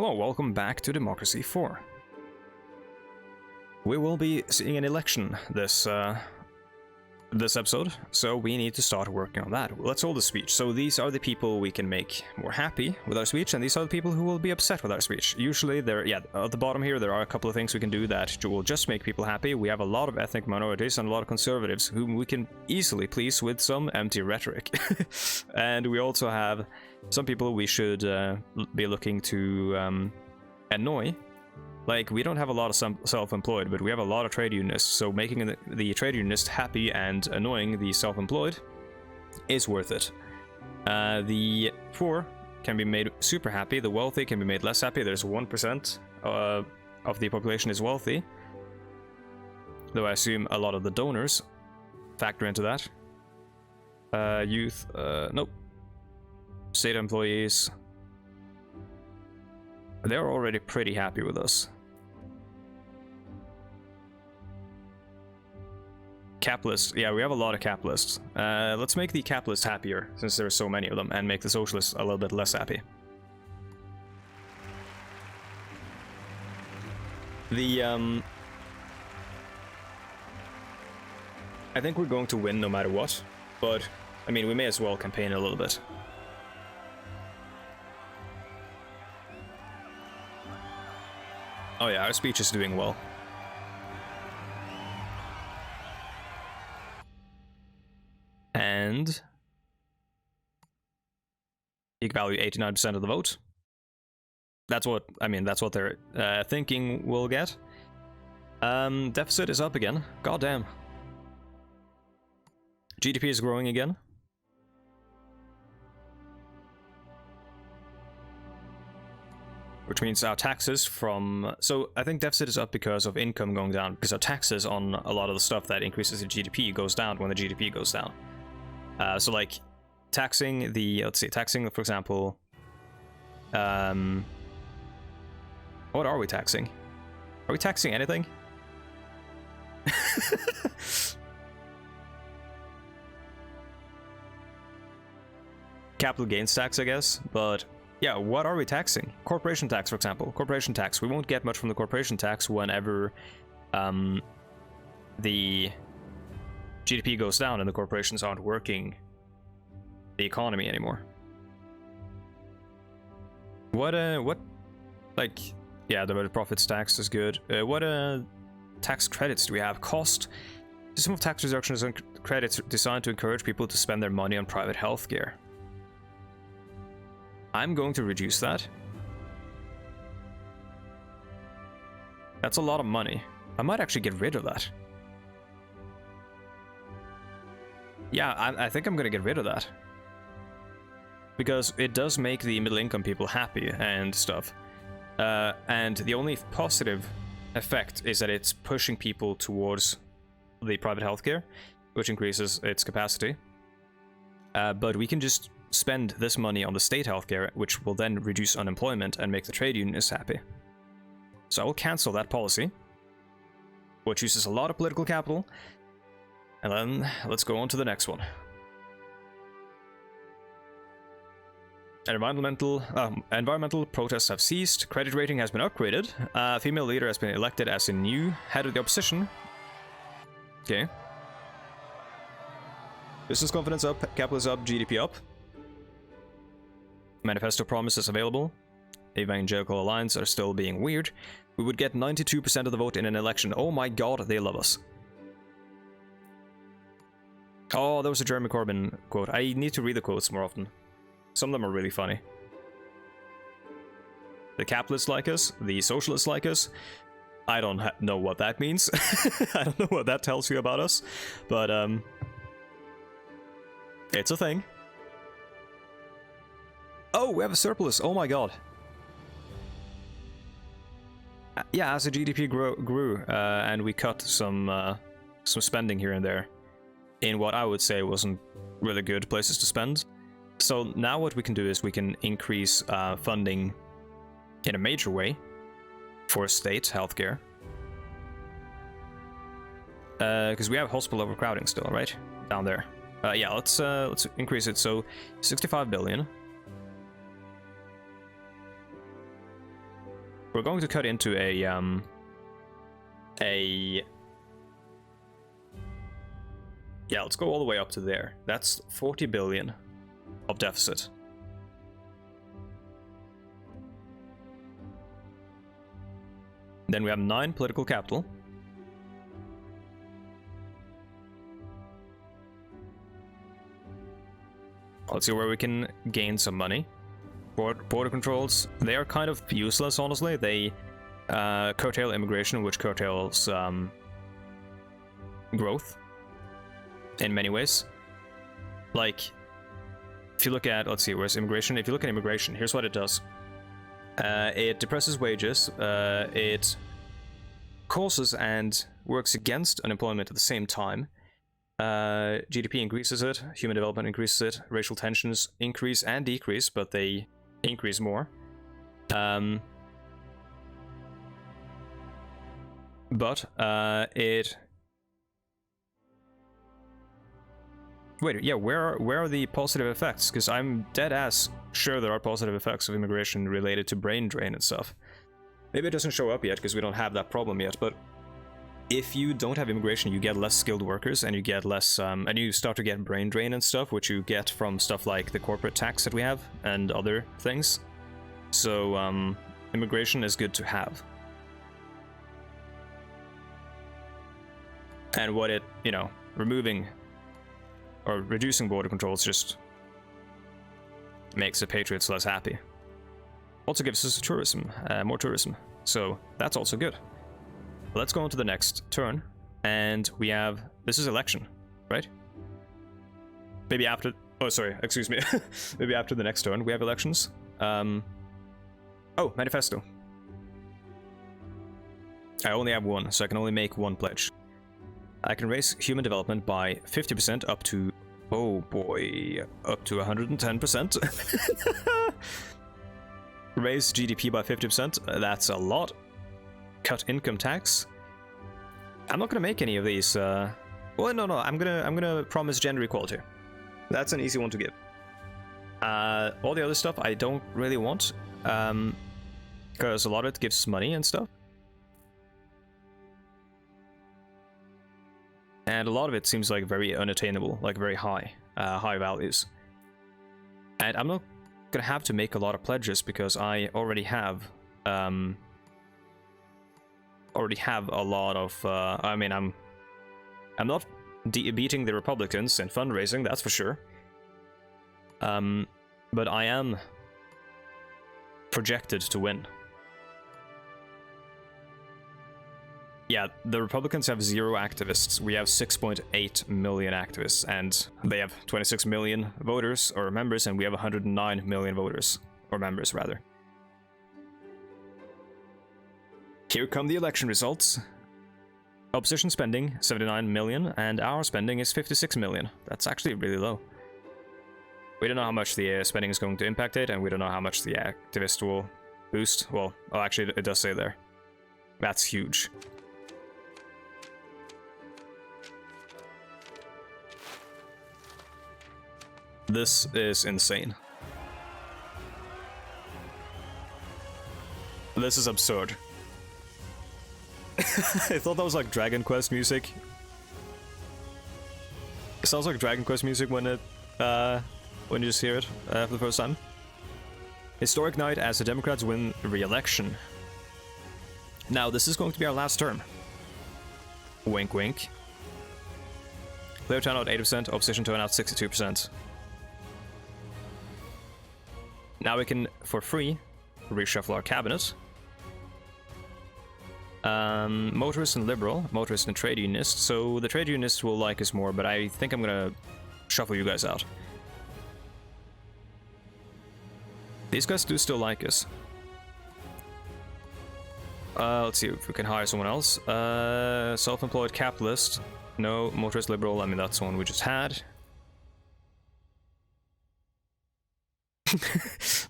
Hello, welcome back to Democracy 4. We will be seeing an election this episode, so we need to start working on that. Let's hold a speech. So these are the people we can make more happy with our speech, and these are the people who will be upset with our speech. Usually, at the bottom here, there are a couple of things we can do that will just make people happy. We have a lot of ethnic minorities and a lot of conservatives whom we can easily please with some empty rhetoric. And we also have some people we should be looking to annoy. Like, we don't have a lot of self-employed, but we have a lot of trade unionists, so making the trade unionists happy and annoying the self-employed is worth it. The poor can be made super happy, the wealthy can be made less happy. There's 1% of the population is wealthy, though I assume a lot of the donors factor into that. Youth, nope. State employees, they're already pretty happy with us. Capitalists, yeah, we have a lot of capitalists. Let's make the capitalists happier, since there are so many of them, and make the socialists a little bit less happy. I think we're going to win no matter what, but, I mean, we may as well campaign a little bit. Oh yeah, our speech is doing well. And peak value 89% of the vote. That's what they're thinking we'll get. Deficit is up again. Goddamn. GDP is growing again. Which means our taxes from... So I think deficit is up because of income going down, because our taxes on a lot of the stuff that increases the GDP goes down when the GDP goes down. So like taxing the... Let's see, taxing, for example... what are we taxing? Are we taxing anything? Capital gains tax, I guess, but... Yeah, what are we taxing? Corporation tax, for example. Corporation tax. We won't get much from the corporation tax whenever the GDP goes down and the corporations aren't working the economy anymore. Like, yeah, the profits tax is good. What tax credits do we have? Cost. System of tax reductions and credits designed to encourage people to spend their money on private healthcare. I'm going to reduce that. That's a lot of money. I might actually get rid of that. Yeah, I think I'm gonna get rid of that. Because it does make the middle income people happy and stuff. And the only positive effect is that it's pushing people towards the private healthcare, which increases its capacity. But we can just spend this money on the state healthcare, which will then reduce unemployment and make the trade unionists happy. So I will cancel that policy, which uses a lot of political capital, and then let's go on to the next one. Environmental protests have ceased, credit rating has been upgraded, female leader has been elected as the new head of the opposition. Okay. Business confidence up, capital is up, GDP up. Manifesto promises available. Evangelical Alliance are still being weird. We would get 92% of the vote in an election. Oh my god, they love us. Oh, that was a Jeremy Corbyn quote. I need to read the quotes more often. Some of them are really funny. The capitalists like us. The socialists like us. I don't know what that means. I don't know what that tells you about us. But, it's a thing. Oh, we have a surplus. Oh my god. Yeah, as the GDP grew, and we cut some spending here and there in what I would say wasn't really good places to spend. So now what we can do is we can increase funding in a major way for state healthcare. Because we have hospital overcrowding still, right? Down there. Yeah, let's increase it. So 65 billion. we're going to cut into a yeah, let's go all the way up to there. That's 40 billion of deficit. Then we have 9 political capital. Let's see where we can gain some money. Border controls, they are kind of useless, honestly. They curtail immigration, which curtails growth in many ways. Like, if you look at, let's see, where's immigration? If you look at immigration, here's what it does. It depresses wages, it causes and works against unemployment at the same time. GDP increases it, human development increases it, racial tensions increase and decrease, but they increase more. It... Wait, yeah, where are the positive effects? Because I'm dead ass sure there are positive effects of immigration related to brain drain and stuff. Maybe it doesn't show up yet because we don't have that problem yet, but if you don't have immigration, you get less skilled workers and you get less, and you start to get brain drain and stuff, which you get from stuff like the corporate tax that we have and other things. So, immigration is good to have. And what it, you know, removing or reducing border controls just makes the patriots less happy. Also gives us tourism, more tourism. So that's also good. Let's go on to the next turn, and we have, this is election, right? Maybe after, oh sorry, excuse me. Maybe after the next turn we have elections. Oh, manifesto. I only have one, so I can only make one pledge. I can raise human development by 50% up to, oh boy, up to 110%. Raise GDP by 50%, that's a lot. Cut income tax. I'm not gonna make any of these. Well, no, I'm gonna promise gender equality. That's an easy one to give. All the other stuff I don't really want, because a lot of it gives money and stuff, and a lot of it seems like very unattainable, like very high values. And I'm not gonna have to make a lot of pledges because I already have a lot of I mean, I'm not beating the Republicans in fundraising, that's for sure, but I am projected to win. Yeah, the Republicans have 0 activists. We have 6.8 million activists, and they have 26 million voters or members, and we have 109 million voters or members rather. Here come the election results. Opposition spending 79 million, and our spending is 56 million. That's actually really low. We don't know how much the spending is going to impact it, and we don't know how much the activist will boost. Well, oh, actually, it does say there. That's huge. This is insane. This is absurd. I thought that was like Dragon Quest music. It sounds like Dragon Quest music when it, when you just hear it for the first time. Historic night as the Democrats win re-election. Now, this is going to be our last term. Wink, wink. Player turnout 80%, opposition turnout 62%. Now we can, for free, reshuffle our cabinet. Motorist and liberal, motorist and trade unionist. So the trade unionists will like us more, but I think I'm gonna shuffle you guys out. These guys do still like us. Let's see if we can hire someone else. Self-employed capitalist. No, motorist liberal, I mean that's the one we just had.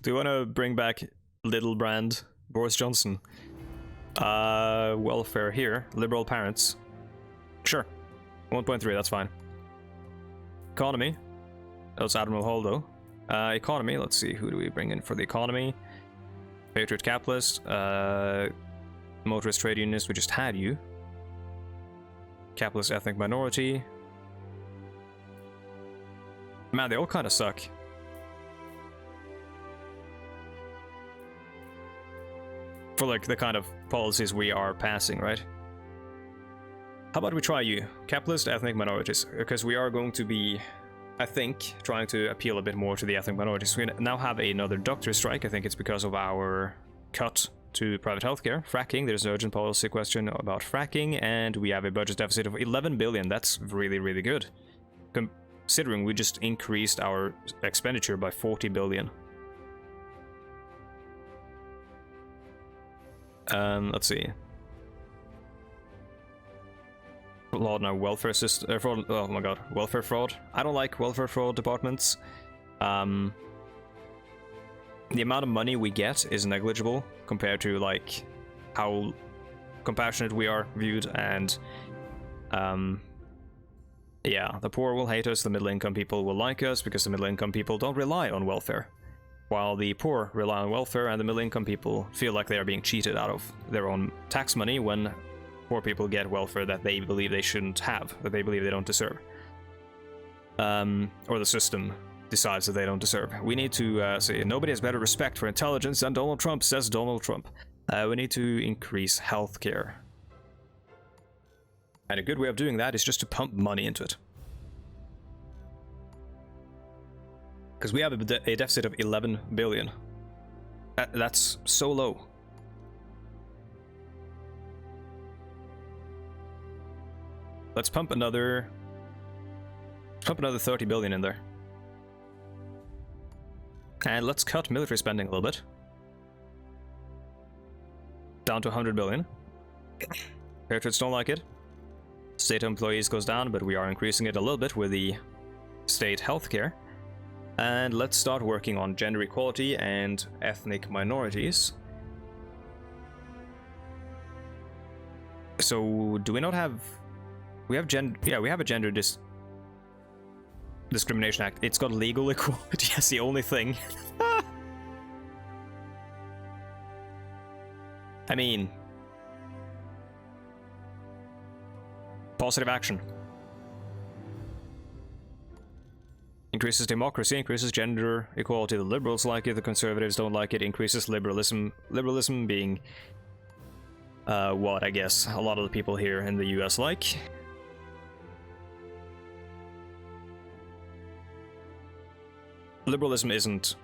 Do you want to bring back Little Brand, Boris Johnson? Welfare here. Liberal parents. Sure. 1.3, that's fine. Economy. That was Admiral Holdo. Economy, let's see, who do we bring in for the economy? Patriot capitalist, motorist trade unionists, we just had you. Capitalist ethnic minority. Man, they all kind of suck. For like the kind of policies we are passing, right? How about we try you? Capitalist ethnic minorities, because we are going to be, I think, trying to appeal a bit more to the ethnic minorities. We now have another doctor strike. I think it's because of our cut to private healthcare. Fracking, there's an urgent policy question about fracking, and we have a budget deficit of 11 billion. That's really, really good. Considering we just increased our expenditure by 40 billion. Let's see. Fraud in our welfare system. Fraud, oh my god, welfare fraud. I don't like welfare fraud departments. The amount of money we get is negligible compared to like how compassionate we are viewed, and yeah, the poor will hate us, the middle income people will like us because the middle income people don't rely on welfare, while the poor rely on welfare and the middle income people feel like they are being cheated out of their own tax money when poor people get welfare that they believe they shouldn't have, that they believe they don't deserve, or the system decides that they don't deserve. We need to say nobody has better respect for intelligence than Donald Trump, says Donald Trump. We need to increase healthcare. And a good way of doing that is just to pump money into it. Because we have a deficit of 11 billion. That's so low. Let's pump another 30 billion in there. And let's cut military spending a little bit. Down to 100 billion. Patriots don't like it. State employees goes down, but we are increasing it a little bit with the state healthcare. And let's start working on gender equality and ethnic minorities. So, do we not have... We have we have a gender discrimination act. It's got legal equality. That's the only thing. I mean, positive action. Increases democracy, increases gender equality. The liberals like it, the conservatives don't like it. Increases liberalism. Liberalism being what I guess a lot of the people here in the US like. Liberalism isn't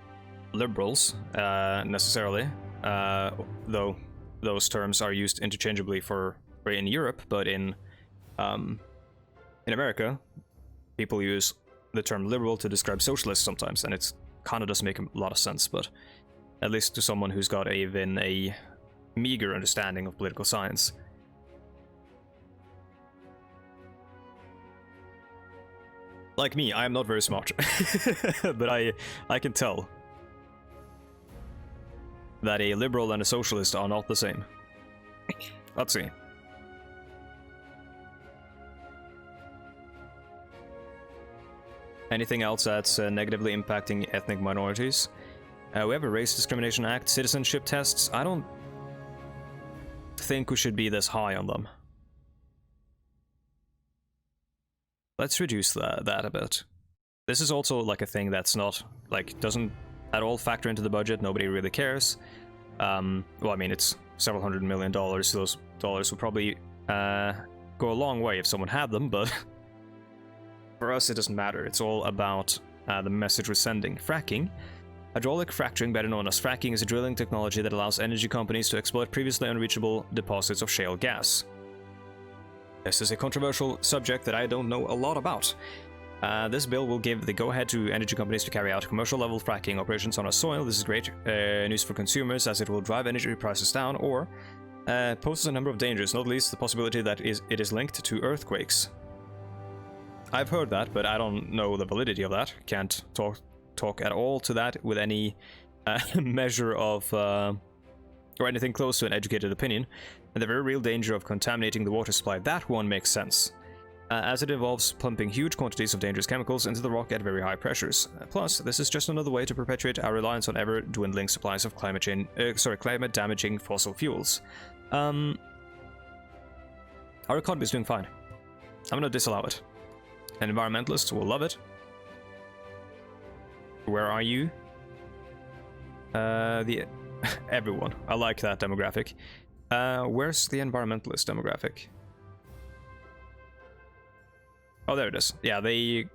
liberals necessarily, though those terms are used interchangeably for in Europe, but in America, people use the term liberal to describe socialists sometimes, and it's kind of doesn't make a lot of sense, but at least to someone who's got even a meager understanding of political science. Like me, I am not very smart, but I can tell that a liberal and a socialist are not the same. Let's see. Anything else that's negatively impacting ethnic minorities? We have a Race Discrimination Act, citizenship tests. I don't think we should be this high on them. Let's reduce that a bit. This is also like a thing that's not, like, doesn't at all factor into the budget. Nobody really cares. Well, I mean, it's several $100 million. Those dollars would probably go a long way if someone had them, but for us, it doesn't matter. It's all about the message we're sending. Fracking. Hydraulic fracturing, better known as fracking, is a drilling technology that allows energy companies to exploit previously unreachable deposits of shale gas. This is a controversial subject that I don't know a lot about. This bill will give the go-ahead to energy companies to carry out commercial-level fracking operations on our soil. This is great news for consumers, as it will drive energy prices down, or poses a number of dangers, not least the possibility that it is linked to earthquakes. I've heard that, but I don't know the validity of that. Can't talk at all to that with any measure of or anything close to an educated opinion. And the very real danger of contaminating the water supply, that one makes sense. as it involves pumping huge quantities of dangerous chemicals into the rock at very high pressures. Plus, this is just another way to perpetuate our reliance on ever-dwindling supplies of climate-damaging fossil fuels. Our economy is doing fine. I'm gonna disallow it. An environmentalist will love it. Where are you? Everyone. I like that demographic. Where's the environmentalist demographic? Oh, there it is. Yeah, they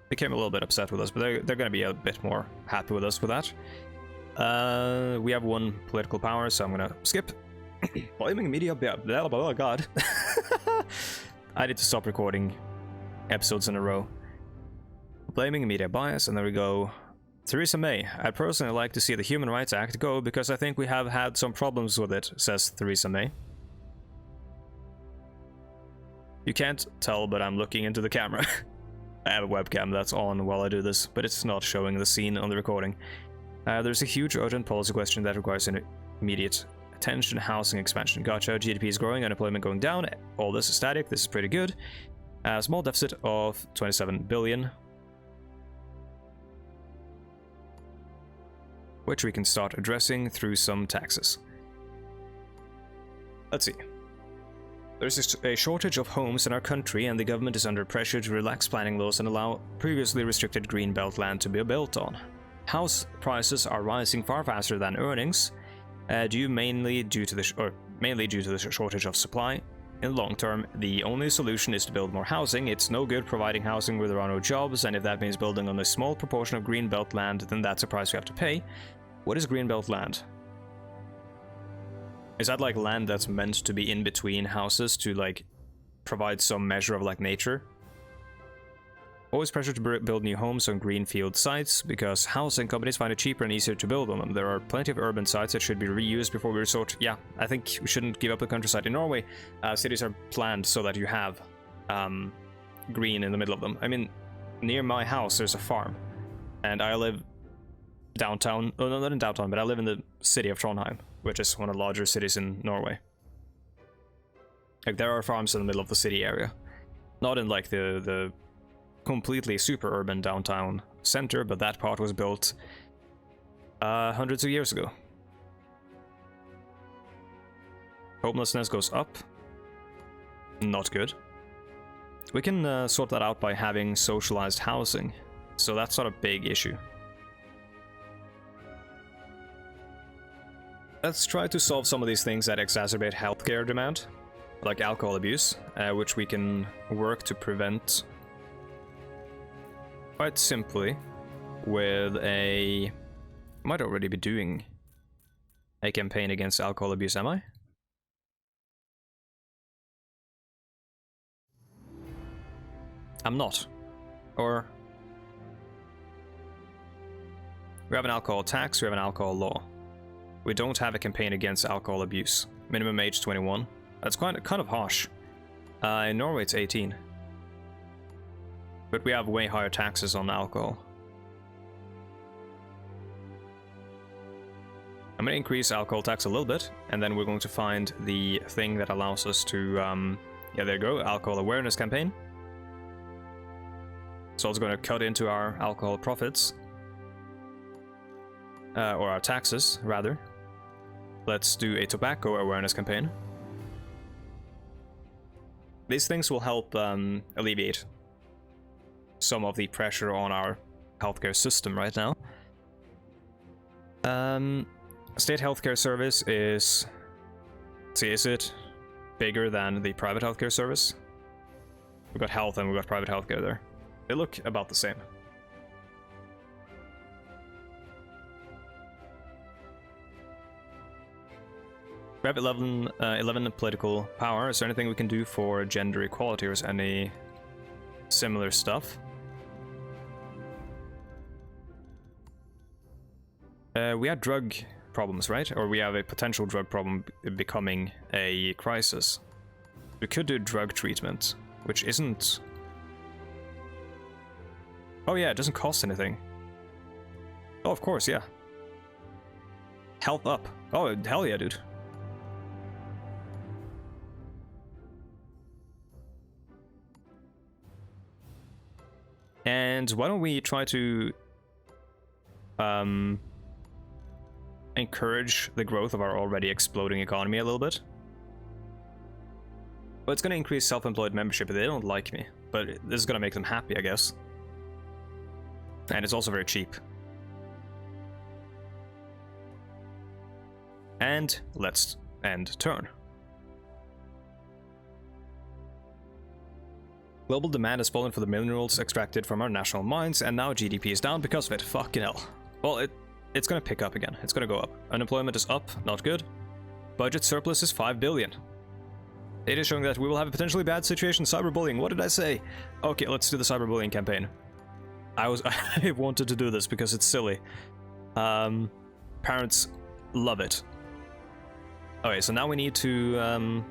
became a little bit upset with us, but they're going to be a bit more happy with us for that. We have one political power, so I'm going to skip. Blaming media, blah, blah, blah, oh god. I need to stop recording episodes in a row. Blaming media bias, and there we go. Theresa May. I'd personally like to see the Human Rights Act go because I think we have had some problems with it, says Theresa May. You can't tell, but I'm looking into the camera. I have a webcam that's on while I do this, but it's not showing the scene on the recording. There's a huge urgent policy question that requires an immediate attention. Housing expansion. Gotcha. GDP is growing, unemployment going down. All this is static. This is pretty good. Small deficit of 27 billion. Which we can start addressing through some taxes. Let's see. There's a shortage of homes in our country, and the government is under pressure to relax planning laws and allow previously restricted greenbelt land to be built on. House prices are rising far faster than earnings, mainly due to the shortage of supply. In the long term, the only solution is to build more housing. It's no good providing housing where there are no jobs, and if that means building on a small proportion of greenbelt land, then that's a price we have to pay. What is greenbelt land? Is that like land that's meant to be in between houses to like provide some measure of like nature? Always pressure to build new homes on greenfield sites because housing companies find it cheaper and easier to build on them. There are plenty of urban sites that should be reused before we resort. Yeah, I think we shouldn't give up the countryside. In Norway, cities are planned so that you have green in the middle of them. I mean, near my house there's a farm, and I live downtown. Oh, no, not in downtown, but I live in the city of Trondheim, which is one of the larger cities in Norway. Like, there are farms in the middle of the city area. Not in, like, the completely super urban downtown center, but that part was built hundreds of years ago. Homelessness goes up. Not good. We can sort that out by having socialized housing, so that's not a big issue. Let's try to solve some of these things that exacerbate healthcare demand, like alcohol abuse, which we can work to prevent quite simply with a... might already be doing a campaign against alcohol abuse, am I? I'm not. Or... we have an alcohol tax, we have an alcohol law. We don't have a campaign against alcohol abuse. Minimum age 21. That's kind of harsh. In Norway it's 18. But we have way higher taxes on alcohol. I'm gonna increase alcohol tax a little bit, and then we're going to find the thing that allows us to, yeah, there you go, alcohol awareness campaign. So it's gonna cut into our alcohol profits. Or our taxes, rather. Let's do a tobacco awareness campaign. These things will help alleviate some of the pressure on our healthcare system right now. State healthcare service is... let's see, is it bigger than the private healthcare service? We've got health and we've got private healthcare there. They look about the same. We have 11 political power. Is there anything we can do for gender equality, or is any similar stuff? We had drug problems, right? Or we have a potential drug problem becoming a crisis. We could do drug treatment, which isn't... oh yeah, it doesn't cost anything. Oh, of course, yeah. Health up. Oh, hell yeah, dude. And why don't we try to encourage the growth of our already exploding economy a little bit. Well, it's going to increase self-employed membership, but they don't like me. But this is going to make them happy, I guess. And it's also very cheap. And let's end turn. Global demand has fallen for the minerals extracted from our national mines, and now GDP is down because of it. Fucking hell. Well, it's gonna pick up again. It's gonna go up. Unemployment is up, not good. Budget surplus is 5 billion. It is showing that we will have a potentially bad situation. Cyberbullying, what did I say? Okay, let's do the cyberbullying campaign. I wanted to do this because it's silly. Parents love it. Okay, so now we need to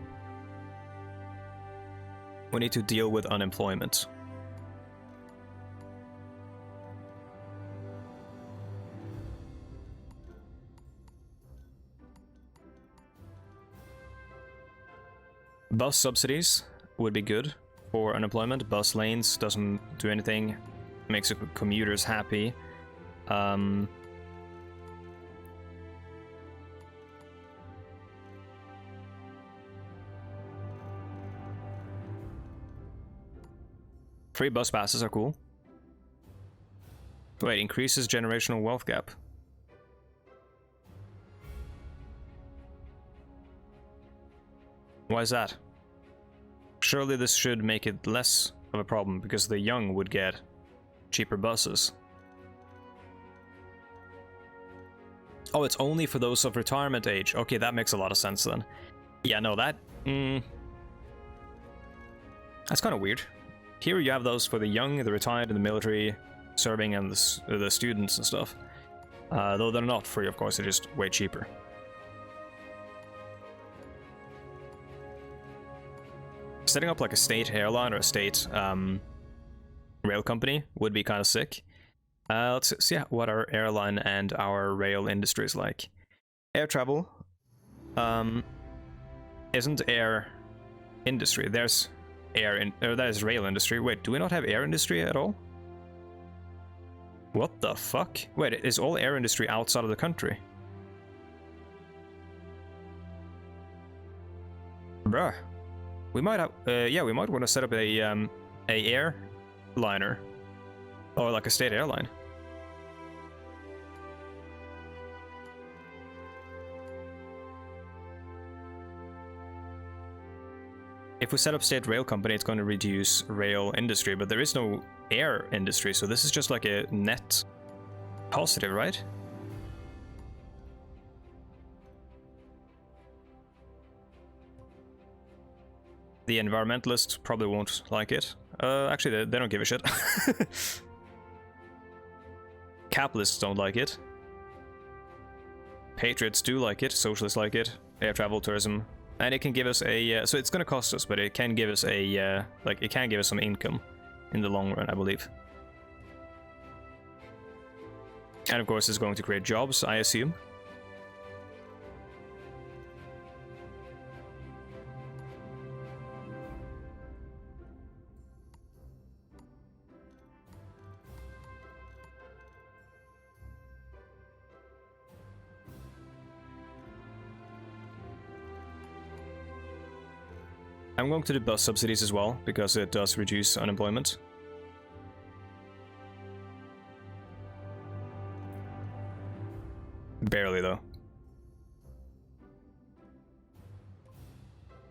deal with unemployment. Bus subsidies would be good for unemployment. Bus lanes doesn't do anything, makes the commuters happy. Free bus passes are cool. Wait, increases generational wealth gap. Why is that? Surely this should make it less of a problem because the young would get cheaper buses. Oh, it's only for those of retirement age. Okay, that makes a lot of sense then. Yeah, no, that's kind of weird. Here you have those for the young, the retired, and the military serving, and the students and stuff. Though they're not free, of course, they're just way cheaper. Setting up like a state airline or a state rail company would be kind of sick. Let's see what our airline and our rail industry is like. Air travel isn't air industry. There's that is rail industry. Wait, do we not have air industry at all? What the fuck? Wait, is all air industry outside of the country? Bruh. We might have, yeah, we might want to set up a airliner, or like a state airline. If we set up state rail company, it's going to reduce rail industry, but there is no air industry, so this is just like a net positive, right? The environmentalists probably won't like it. Actually, they don't give a shit. Capitalists don't like it. Patriots do like it. Socialists like it. Air travel, tourism. And it can give us a... so it's gonna cost us, but it can give us a... like, it can give us some income in the long run, I believe. And of course, it's going to create jobs, I assume. I'm going to do bus subsidies as well, because it does reduce unemployment. Barely, though.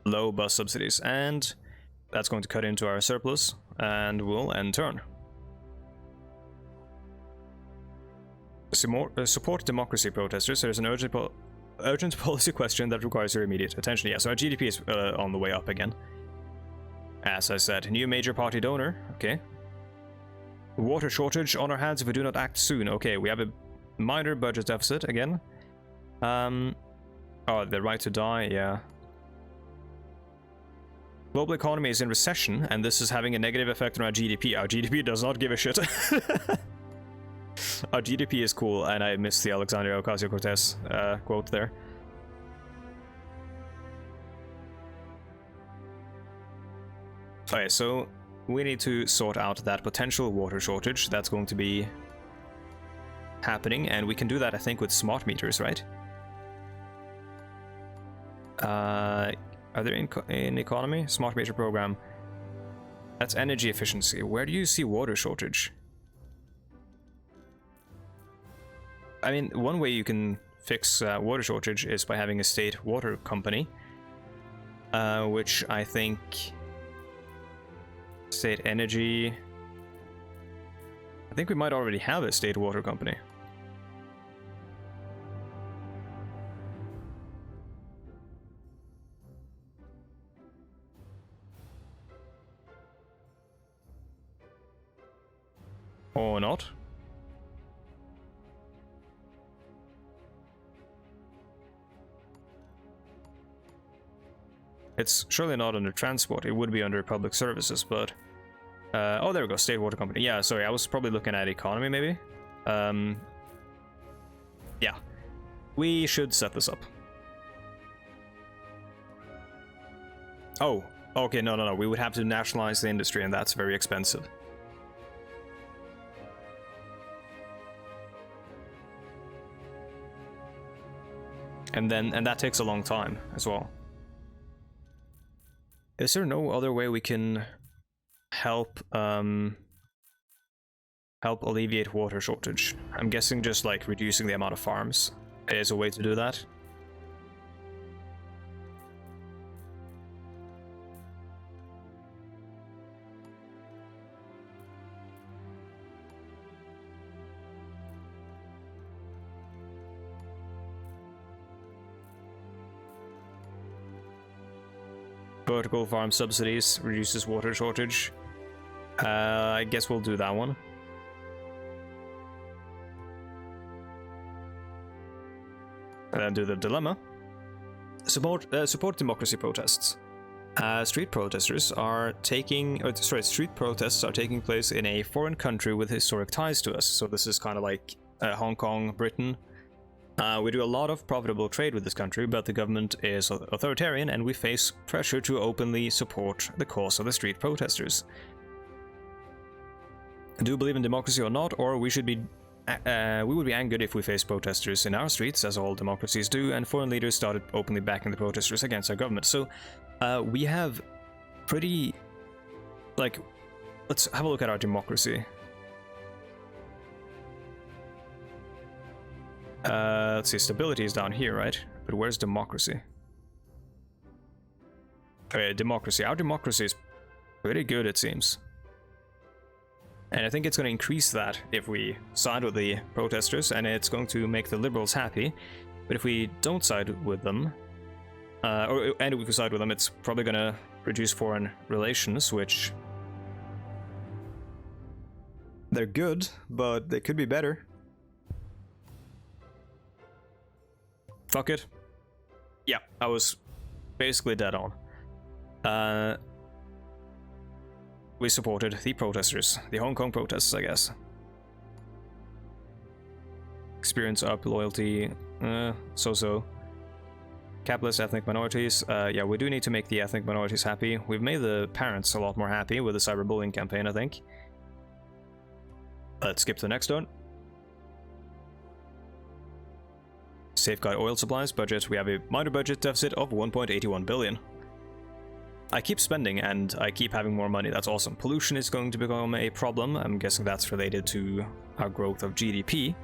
Low bus subsidies, and that's going to cut into our surplus, and we'll end turn. Support democracy protesters. There's an urgent policy question that requires your immediate attention. Yeah, so our GDP is on the way up again. As I said, new major party donor. Okay. Water shortage on our hands if we do not act soon. Okay, we have a minor budget deficit again. Oh, the right to die, yeah. Global economy is in recession, and this is having a negative effect on our GDP. Our GDP does not give a shit. Our GDP is cool, and I missed the Alexandria Ocasio-Cortez quote there. Okay, so we need to sort out that potential water shortage that's going to be happening, and we can do that, I think, with smart meters, right? Are there in economy? Smart meter program. That's energy efficiency. Where do you see water shortage? I mean, one way you can fix water shortage is by having a state water company, which I think state energy. I think we might already have a state water company. Or not. It's surely not under transport. It would be under public services, but oh, there we go, state water company. Yeah, sorry, I was probably looking at economy, maybe. Yeah, we should set this up. Oh, okay, no. We would have to nationalize the industry, and that's very expensive. And that takes a long time as well. Is there no other way we can help alleviate water shortage? I'm guessing just like reducing the amount of farms is a way to do that. Vertical farm subsidies reduces water shortage. I guess we'll do that one. And then do the dilemma. Support democracy protests. Street protests are taking place in a foreign country with historic ties to us. So this is kind of like Hong Kong, Britain. We do a lot of profitable trade with this country, but the government is authoritarian and we face pressure to openly support the cause of the street protesters. Do you believe in democracy or not, or we would be angered if we faced protesters in our streets, as all democracies do, and foreign leaders started openly backing the protesters against our government. So we have pretty, like, let's have a look at our democracy. Let's see, stability is down here, right? But where's democracy? Okay, democracy. Our democracy is pretty good, it seems. And I think it's going to increase that if we side with the protesters, and it's going to make the liberals happy. But if we don't side with them, and if we side with them, it's probably going to reduce foreign relations, which... they're good, but they could be better. Fuck it. Yeah, I was basically dead on. We supported the protesters, the Hong Kong protests, I guess. Experience up, loyalty, so-so. Capitalist ethnic minorities, yeah, we do need to make the ethnic minorities happy. We've made the parents a lot more happy with the cyberbullying campaign, I think. Let's skip to the next one. Safeguard oil supplies budget. We have a minor budget deficit of 1.81 billion. I keep spending and I keep having more money. That's awesome. Pollution is going to become a problem. I'm guessing that's related to our growth of GDP.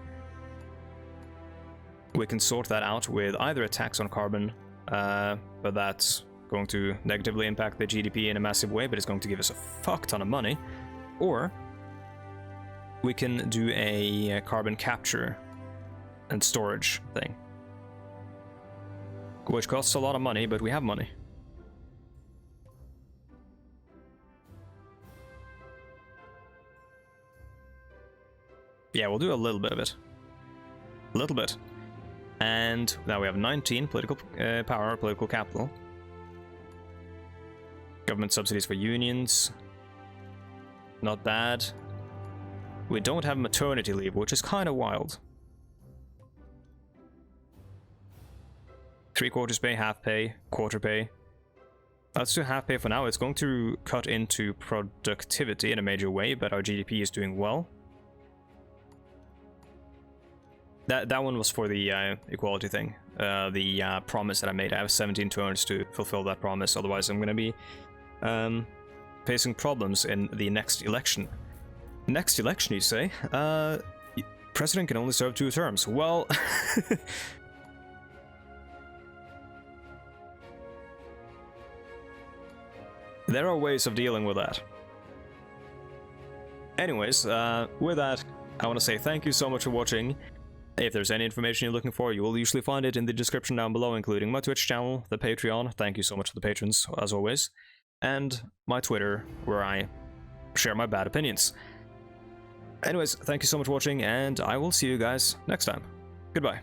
We can sort that out with either a tax on carbon, but that's going to negatively impact the GDP in a massive way, but it's going to give us a fuck ton of money. Or we can do a carbon capture and storage thing, which costs a lot of money, but we have money. Yeah, we'll do a little bit of it. A little bit. And now we have 19 political power, political capital. Government subsidies for unions. Not bad. We don't have maternity leave, which is kind of wild. 3/4 pay, half pay, quarter pay. Let's do half pay for now. It's going to cut into productivity in a major way, but our GDP is doing well. That one was for the equality thing. The promise that I made. I have 17 turns to fulfill that promise, otherwise I'm going to be facing problems in the next election. Next election, you say? President can only serve 2 terms. Well... there are ways of dealing with that. Anyways, with that, I want to say thank you so much for watching. If there's any information you're looking for, you will usually find it in the description down below, including my Twitch channel, the Patreon, thank you so much to the patrons, as always, and my Twitter, where I share my bad opinions. Anyways, thank you so much for watching, and I will see you guys next time. Goodbye.